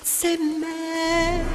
C'est mère.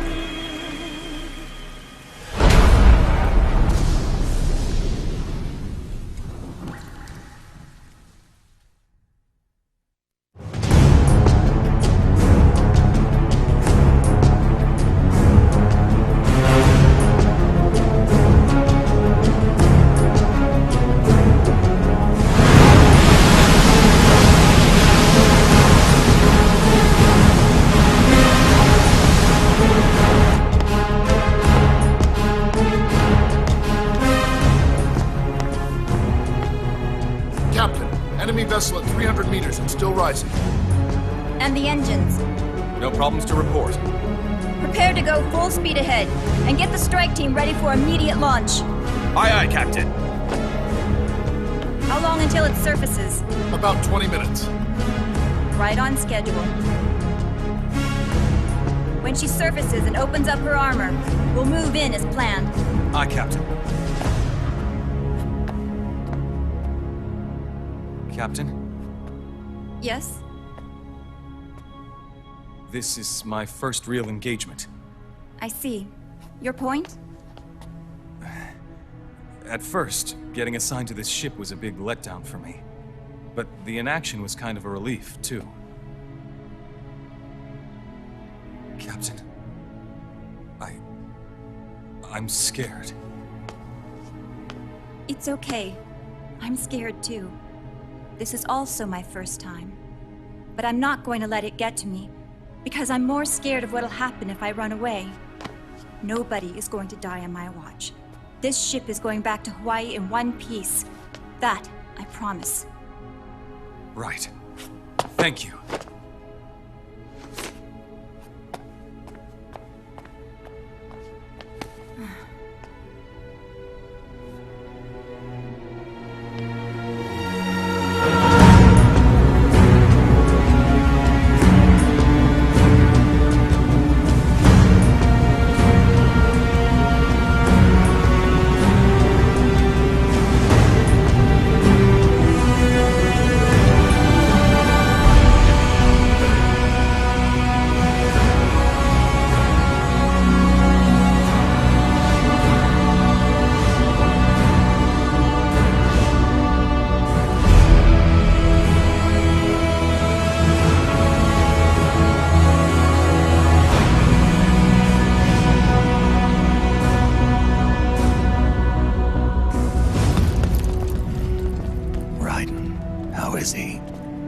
Enemy vessel at 300 meters and still rising. And the engines. No problems to report. Prepare to go full speed ahead, and get the strike team ready for immediate launch. Aye, aye, Captain. How long until it surfaces? About 20 minutes. Right on schedule. When she surfaces and opens up her armor, we'll move in as planned. Aye, Captain. Captain? Yes? This is my first real engagement. I see. Your point? At first, getting assigned to this ship was a big letdown for me. But the inaction was kind of a relief, too. Captain, I'm scared. It's okay. I'm scared too. This is also my first time. But I'm not going to let it get to me, because I'm more scared of what'll happen if I run away. Nobody is going to die on my watch. This ship is going back to Hawaii in one piece. That, I promise. Right. Thank you.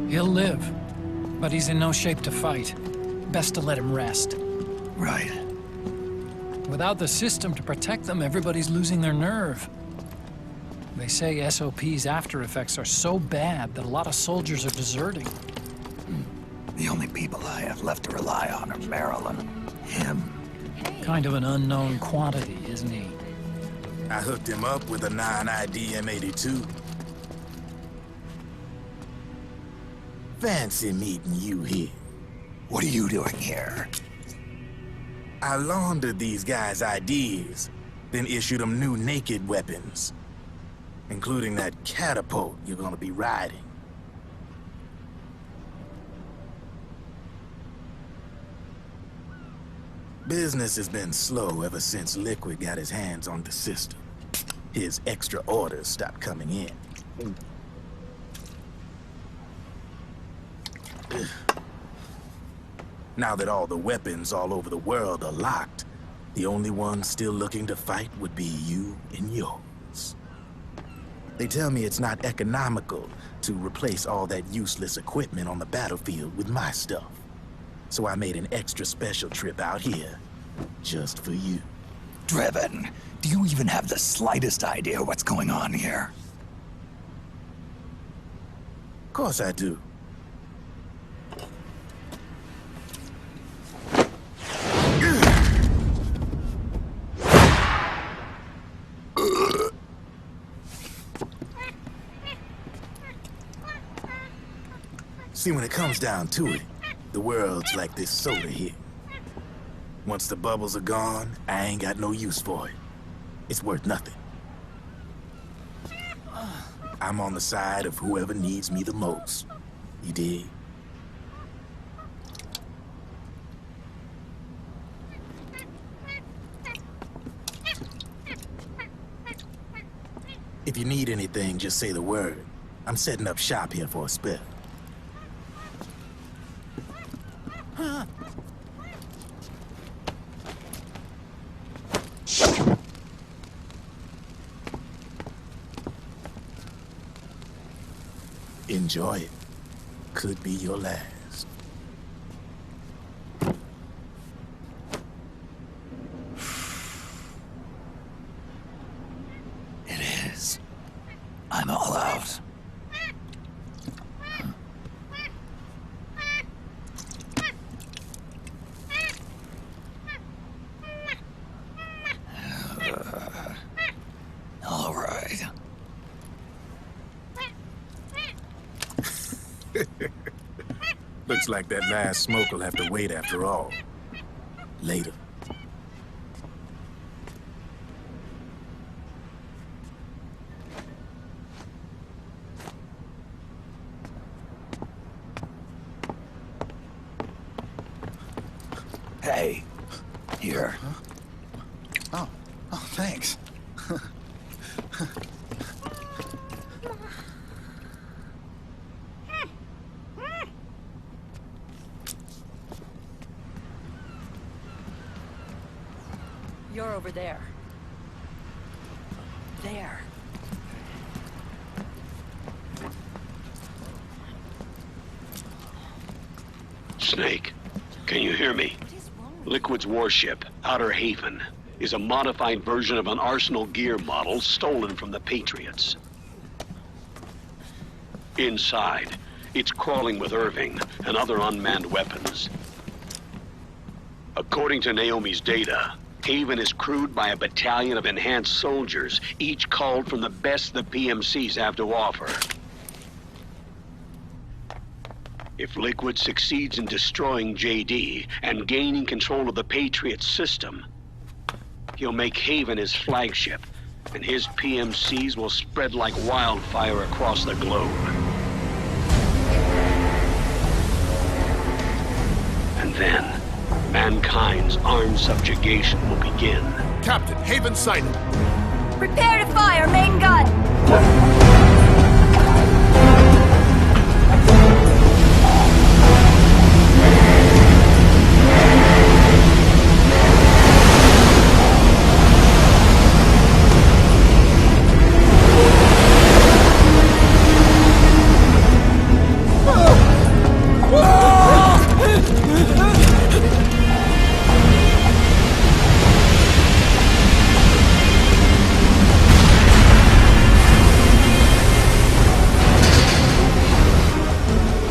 He'll live, but he's in no shape to fight. Best to let him rest. Right. Without the system to protect them, everybody's losing their nerve. They say SOP's after effects are so bad that a lot of soldiers are deserting. The only people I have left to rely on are Marilyn, him. Kind of an unknown quantity, isn't he? I hooked him up with a non-ID M82. Fancy meeting you here. What are you doing here? I laundered these guys' IDs, then issued them new naked weapons, including that catapult you're gonna be riding. Business has been slow ever since Liquid got his hands on the system. His extra orders stopped coming in. Now that all the weapons all over the world are locked, the only ones still looking to fight would be you and yours. They tell me it's not economical to replace all that useless equipment on the battlefield with my stuff. So I made an extra special trip out here, just for you. Driven, do you even have the slightest idea what's going on here? Of course I do. See, when it comes down to it, the world's like this soda here. Once the bubbles are gone, I ain't got no use for it. It's worth nothing. I'm on the side of whoever needs me the most. You dig? If you need anything, just say the word. I'm setting up shop here for a spell. Enjoy it. Could be your last. It is. I'm all out. All right. Looks like that last smoke will have to wait after all. Later. Hey, here. Oh, thanks. You're over there. There. Snake, can you hear me? Liquid's warship, Outer Haven, is a modified version of an Arsenal gear model stolen from the Patriots. Inside, it's crawling with Irving and other unmanned weapons. According to Naomi's data, Haven is crewed by a battalion of enhanced soldiers, each culled from the best the PMCs have to offer. If Liquid succeeds in destroying JD and gaining control of the Patriots system, he'll make Haven his flagship, and his PMCs will spread like wildfire across the globe. And then, mankind's armed subjugation will begin. Captain, Haven sighted. Prepare to fire, main gun!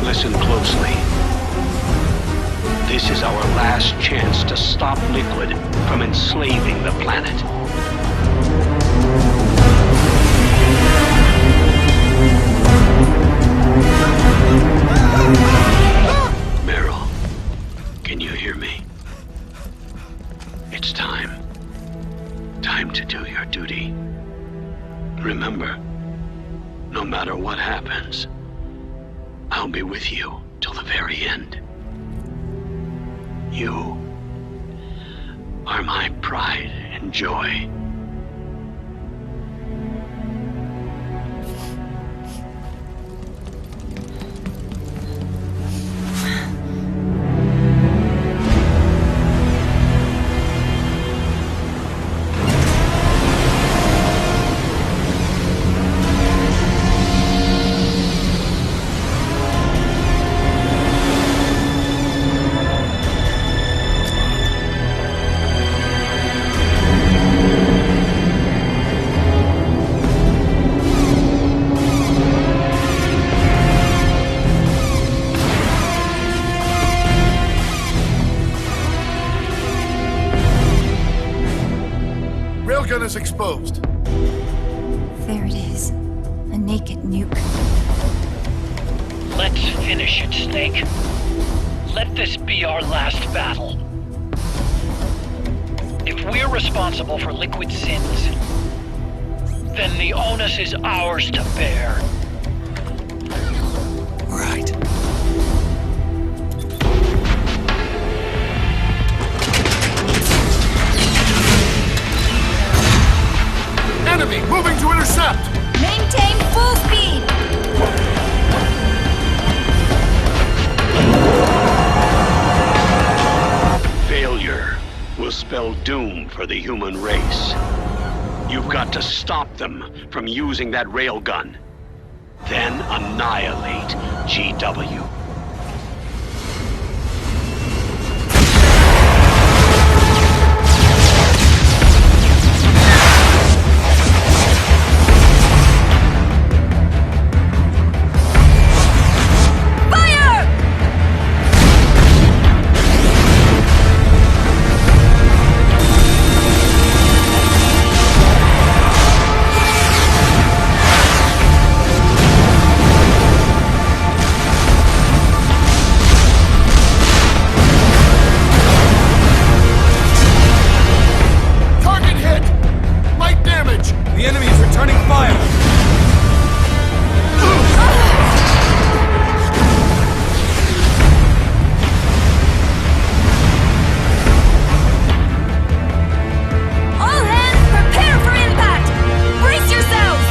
Listen closely. This is our last chance to stop Liquid from enslaving the planet. Meryl, can you hear me? It's time. Time to do your duty. Remember, no matter what happens, I'll be with you till the very end. You are my pride and joy. Railgun is exposed. There it is. A naked nuke. Let's finish it, Snake. Let this be our last battle. If we're responsible for Liquid's sins, then the onus is ours to bear. Right. Enemy moving to intercept! spell doom for the human race. You've got to stop them from using that railgun. Then annihilate GW. The enemy is returning fire! All hands, prepare for impact! Brace yourselves!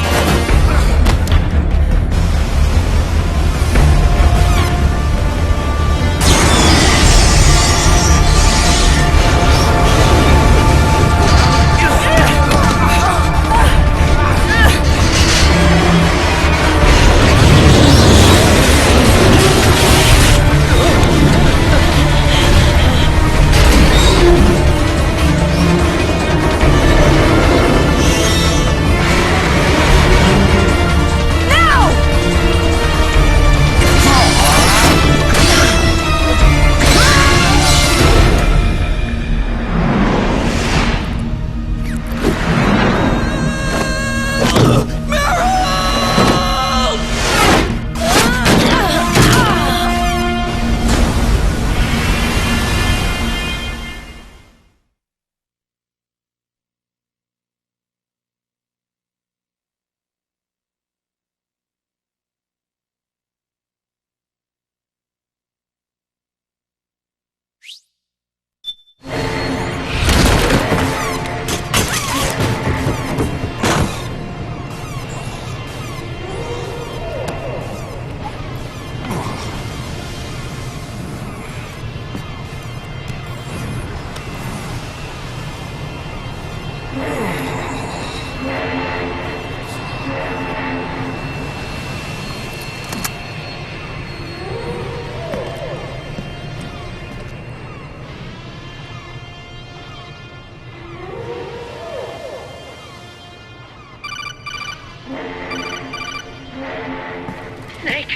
Snake,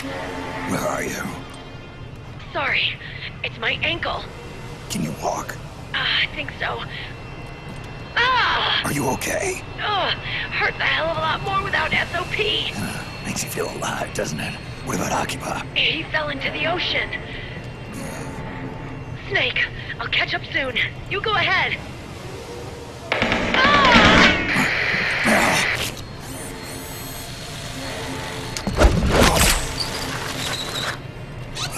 Where are you? sorry. It's my ankle. Can you walk? I think so. Ah! Are you okay? Ugh, hurts a hell of a lot more without SOP. Makes you feel alive, doesn't it? What about Occupy? He fell into the ocean. Snake, I'll catch up soon. You go ahead.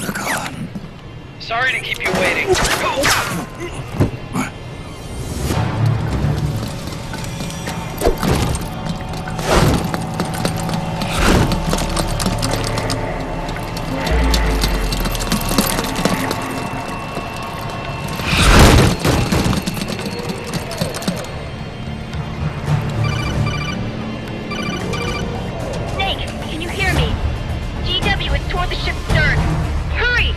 Look on. Sorry to keep you waiting. Snake, can you hear me? GW is toward the ship's stern. Hurry!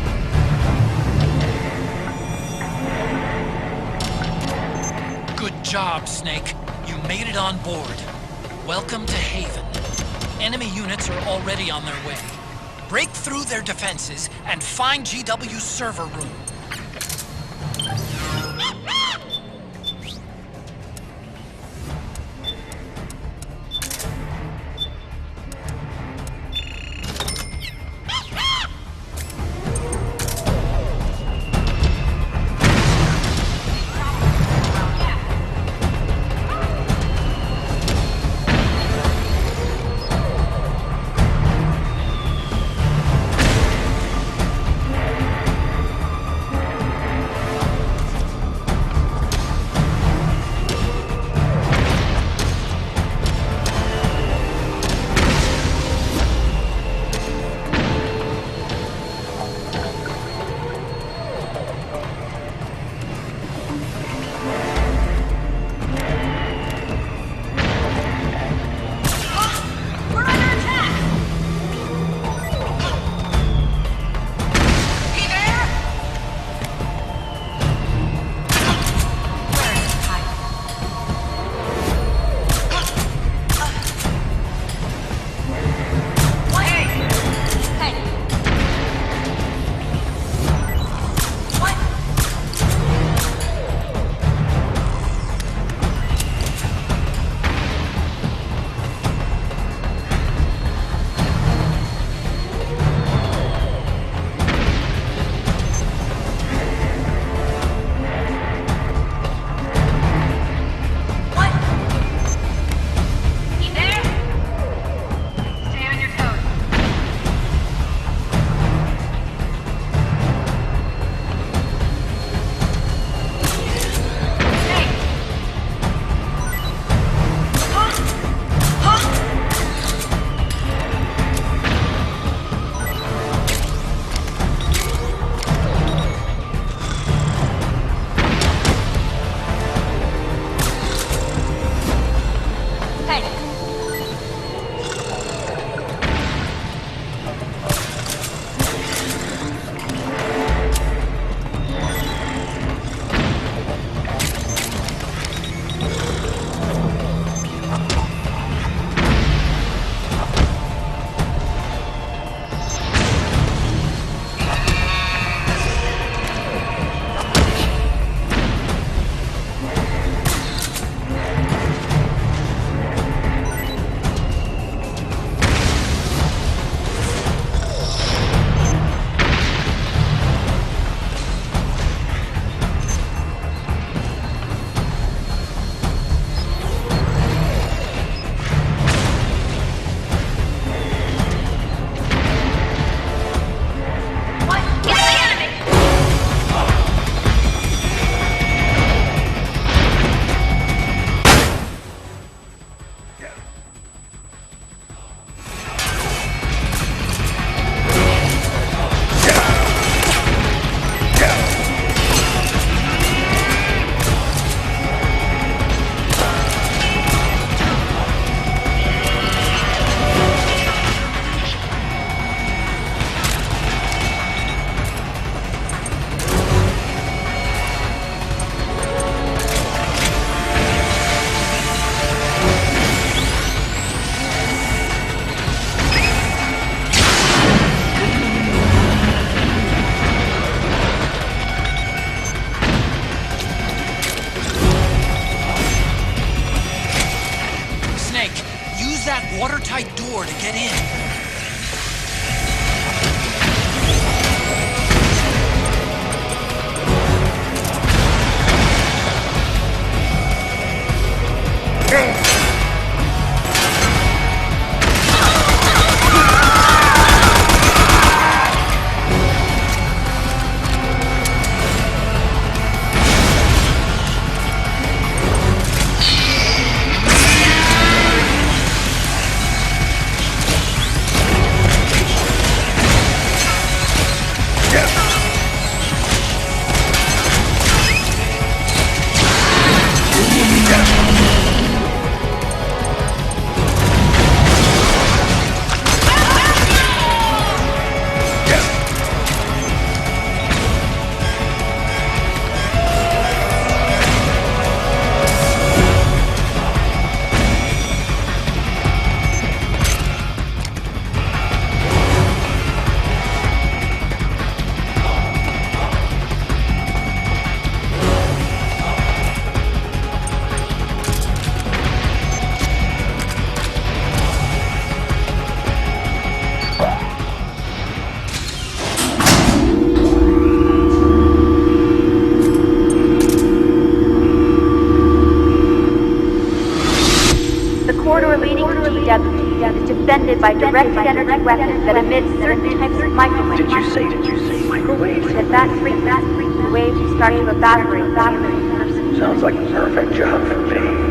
Good job, Snake. You made it on board. Welcome to Haven. Enemy units are already on their way. Break through their defenses and find GW's server room. airtight door to get in. is defended by directed energy weapons that emit certain types of microwaves. Did you say microwaves? If that frequency, the waves will start to evaporate the person. Sounds like a perfect job for me.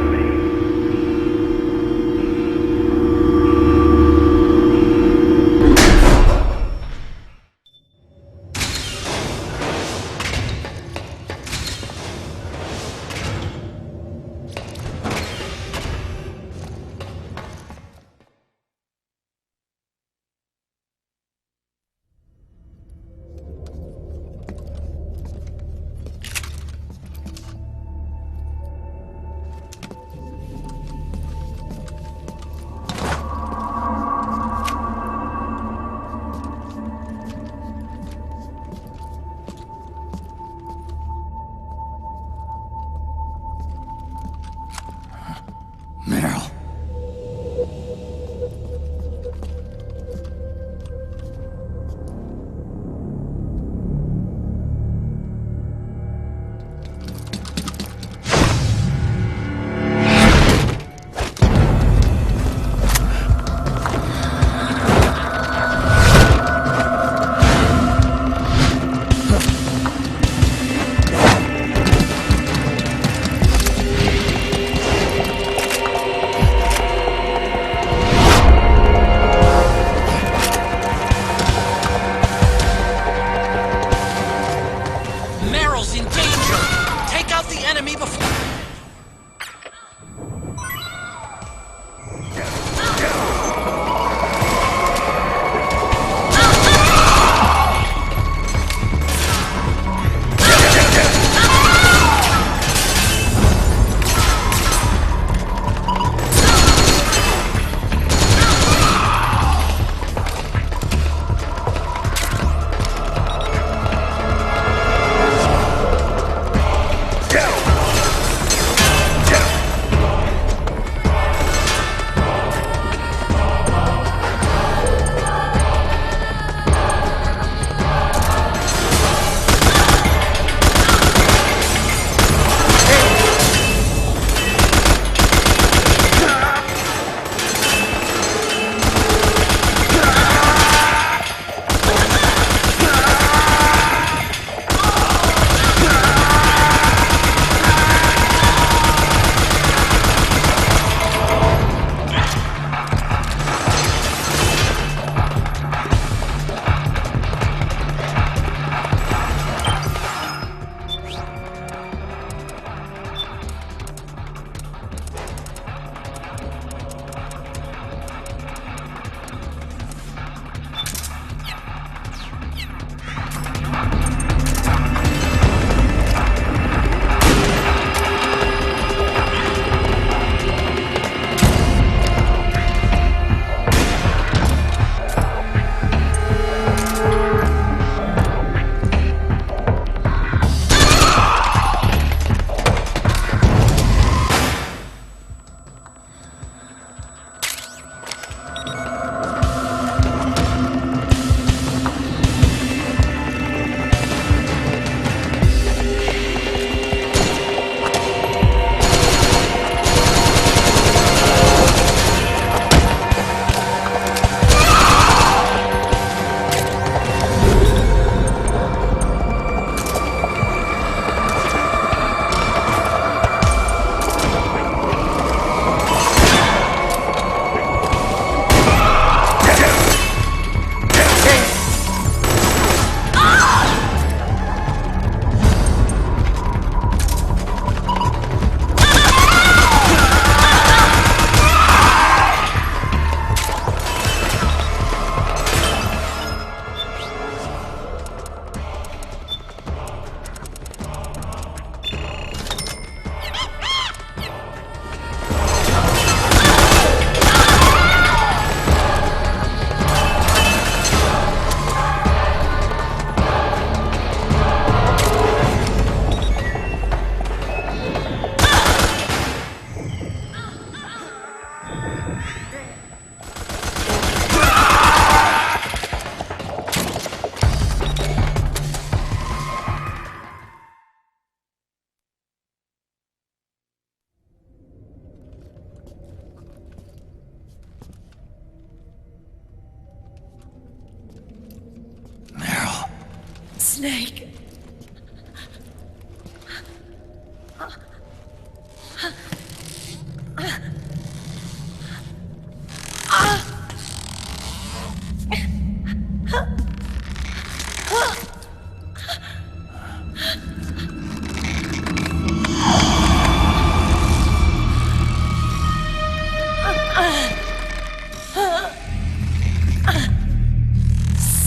Snake.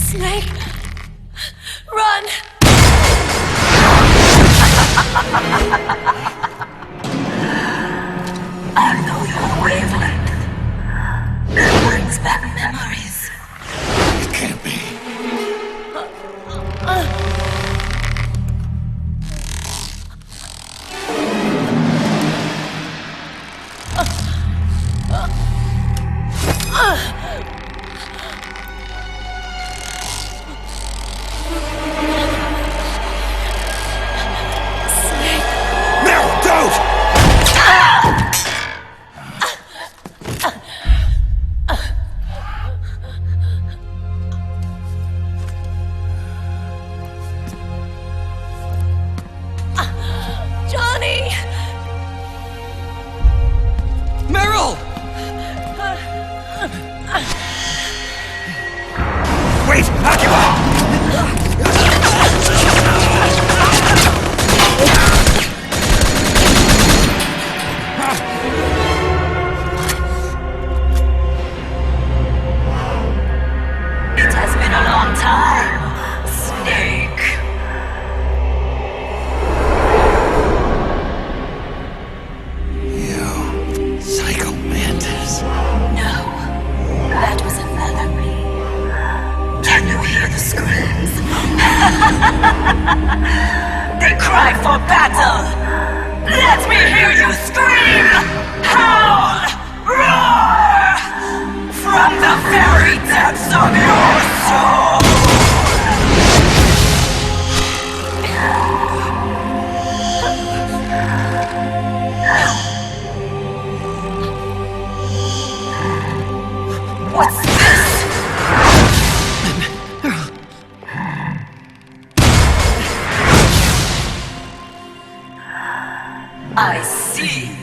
Snake, run! I know your wavelength. It brings back memories. It can't be. Johnny! Meryl! Wait! Occupy! It has been a long time, Snake. You psycho mantis. No, that was another me. Can you hear the screams? They cry for battle. Let me hear you scream! Howl! Roar! From the very depths of your soul! What's this? I see.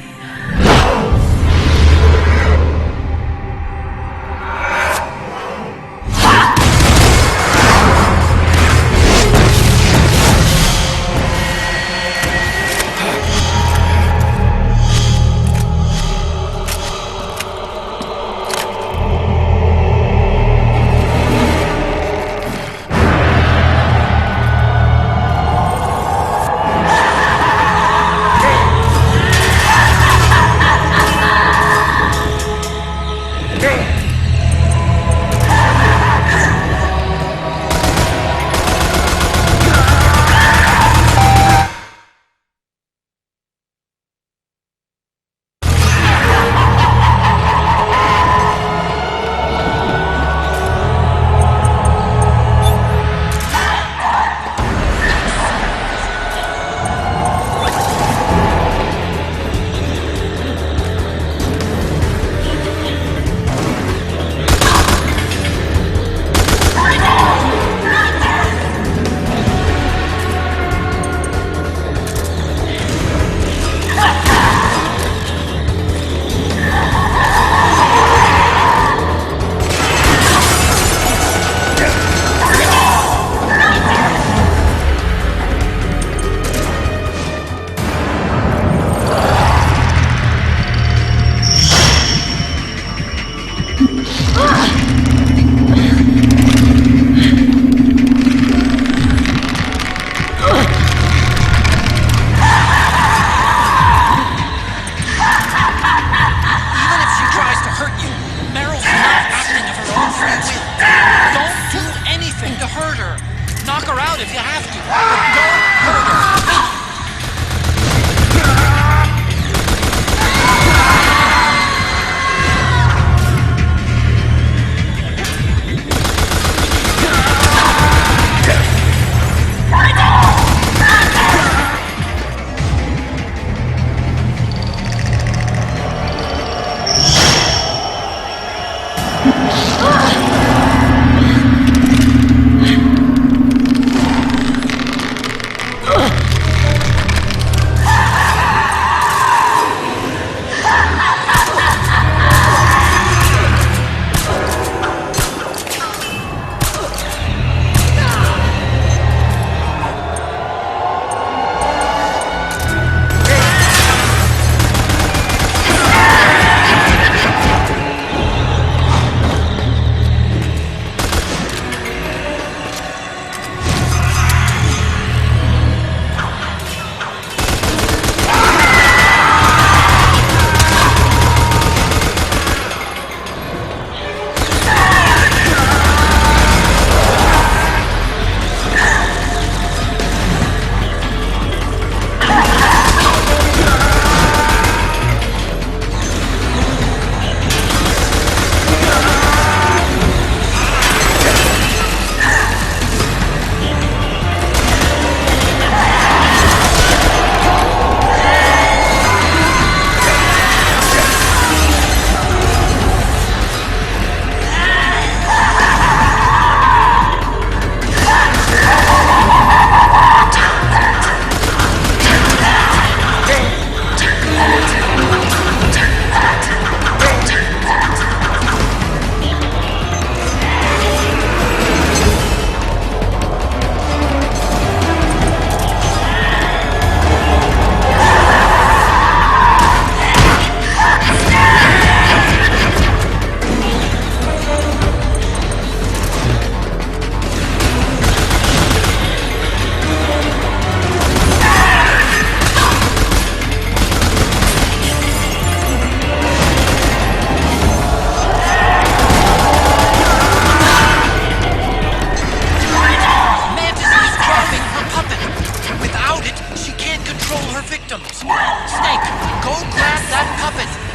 victims. Snake, go grab that puppet.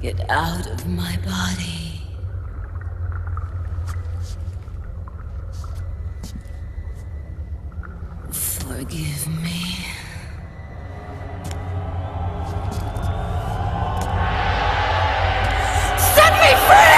Get out of my body. Forgive me. Set me free!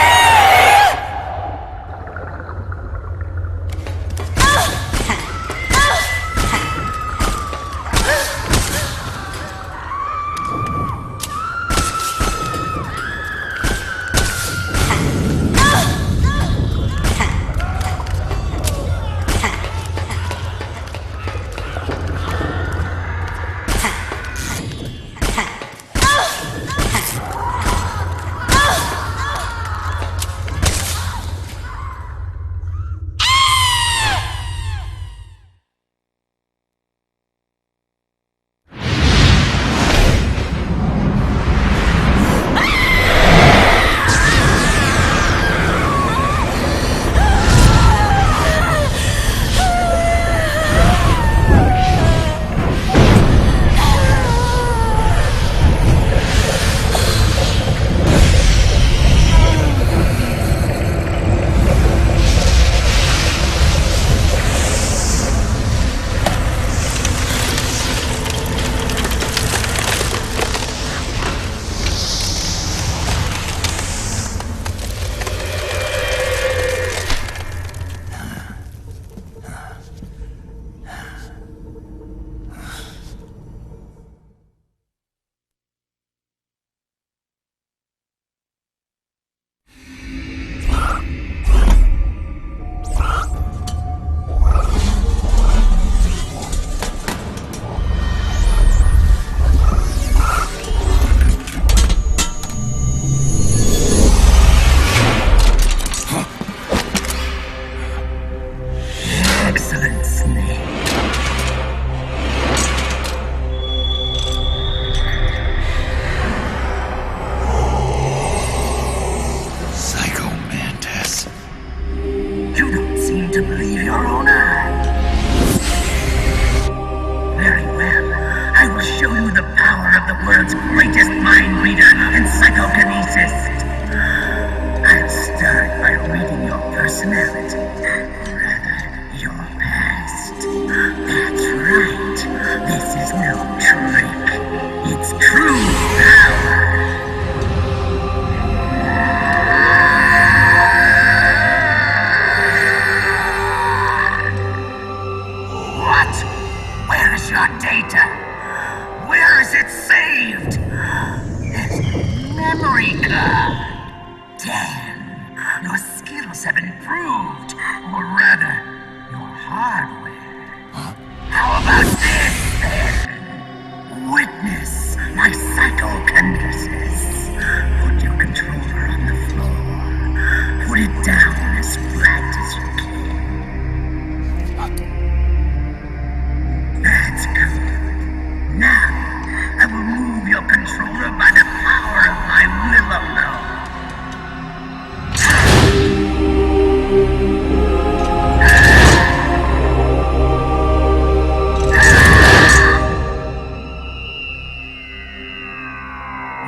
To believe your own eyes. Very well. I will show you the power of the world's greatest mind reader and psychokinesis. I'll start by reading your personality. Rather, your past. That's right. This is no trick. It's true power. Where is your data? Where is it saved? This memory card. Damn, your skills have improved. Or rather, your hardware. Huh? How about this, then? Witness my psychokinesis. Put your controller on the floor. Put it down as flat as you can. That's good. Now, I will move your controller by the power of my will alone.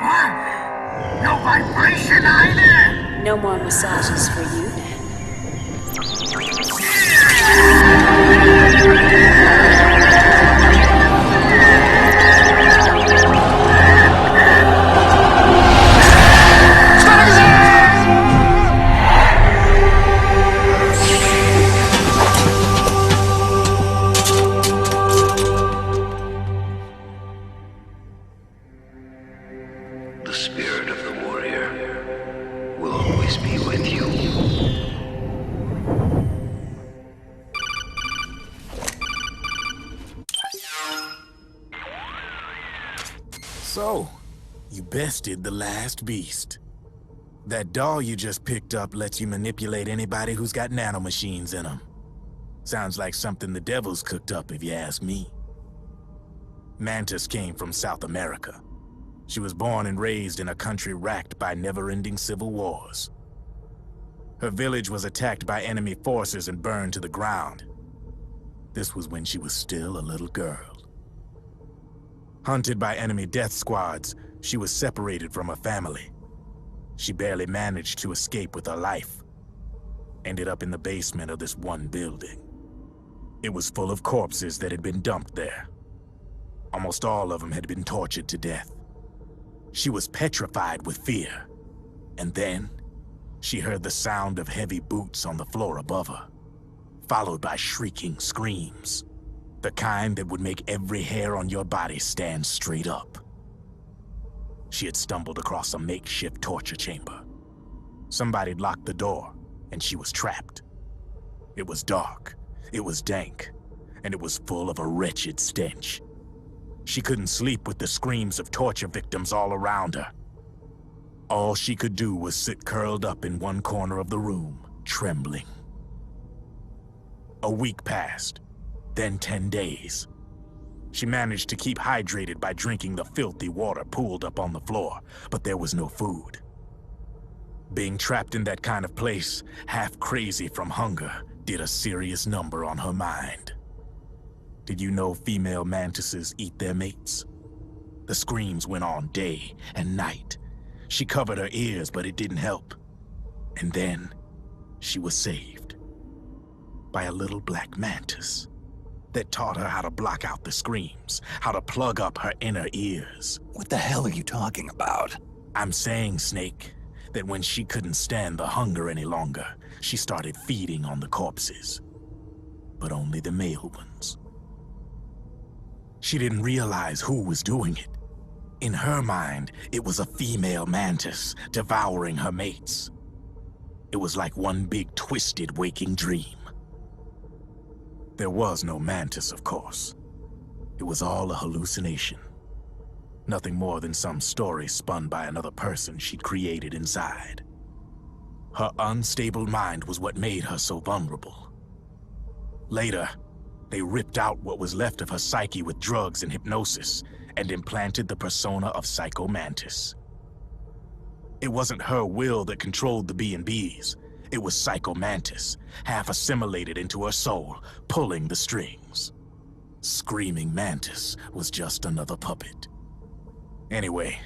What? No vibration either? No more massages for you, then. The spirit of the warrior will always be with you. So, you bested the last beast. That doll you just picked up lets you manipulate anybody who's got nanomachines in them. Sounds like something the devil's cooked up, if you ask me. Mantis came from South America. She was born and raised in a country racked by never-ending civil wars. Her village was attacked by enemy forces and burned to the ground. This was when she was still a little girl. Hunted by enemy death squads, she was separated from her family. She barely managed to escape with her life. Ended up in the basement of this one building. It was full of corpses that had been dumped there. Almost all of them had been tortured to death. She was petrified with fear. And then, she heard the sound of heavy boots on the floor above her, followed by shrieking screams. The kind that would make every hair on your body stand straight up. She had stumbled across a makeshift torture chamber. Somebody'd locked the door, and she was trapped. It was dark, it was dank, and it was full of a wretched stench. She couldn't sleep with the screams of torture victims all around her. All she could do was sit curled up in one corner of the room, trembling. A week passed, then 10 days. She managed to keep hydrated by drinking the filthy water pooled up on the floor, but there was no food. Being trapped in that kind of place, half crazy from hunger, did a serious number on her mind. Did you know female mantises eat their mates? The screams went on day and night. She covered her ears, but it didn't help. And then, she was saved by a little black mantis that taught her how to block out the screams, how to plug up her inner ears. What the hell are you talking about? I'm saying, Snake, that when she couldn't stand the hunger any longer, she started feeding on the corpses. But only the male ones. She didn't realize who was doing it. In her mind, it was a female mantis devouring her mates. It was like one big twisted waking dream. There was no mantis, of course. It was all a hallucination. Nothing more than some story spun by another person she'd created inside. Her unstable mind was what made her so vulnerable. Later, they ripped out what was left of her psyche with drugs and hypnosis and implanted the persona of Psycho Mantis. It wasn't her will that controlled the B&Bs. It was Psycho Mantis, half assimilated into her soul, pulling the strings. Screaming Mantis was just another puppet. Anyway,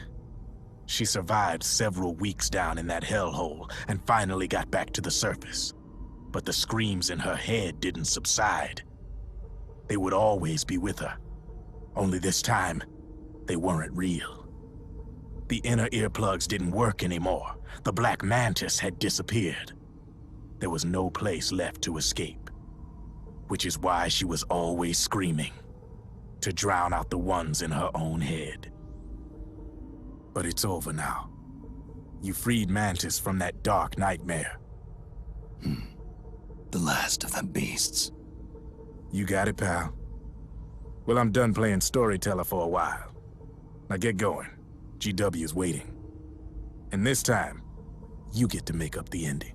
she survived several weeks down in that hellhole and finally got back to the surface. But the screams in her head didn't subside. They would always be with her. Only this time, they weren't real. The inner earplugs didn't work anymore. The black mantis had disappeared. There was no place left to escape. Which is why she was always screaming, to drown out the ones in her own head. But it's over now. You freed Mantis from that dark nightmare. The last of them beasts. You got it, pal. Well, I'm done playing storyteller for a while. Now get going. GW's waiting. And this time, you get to make up the ending.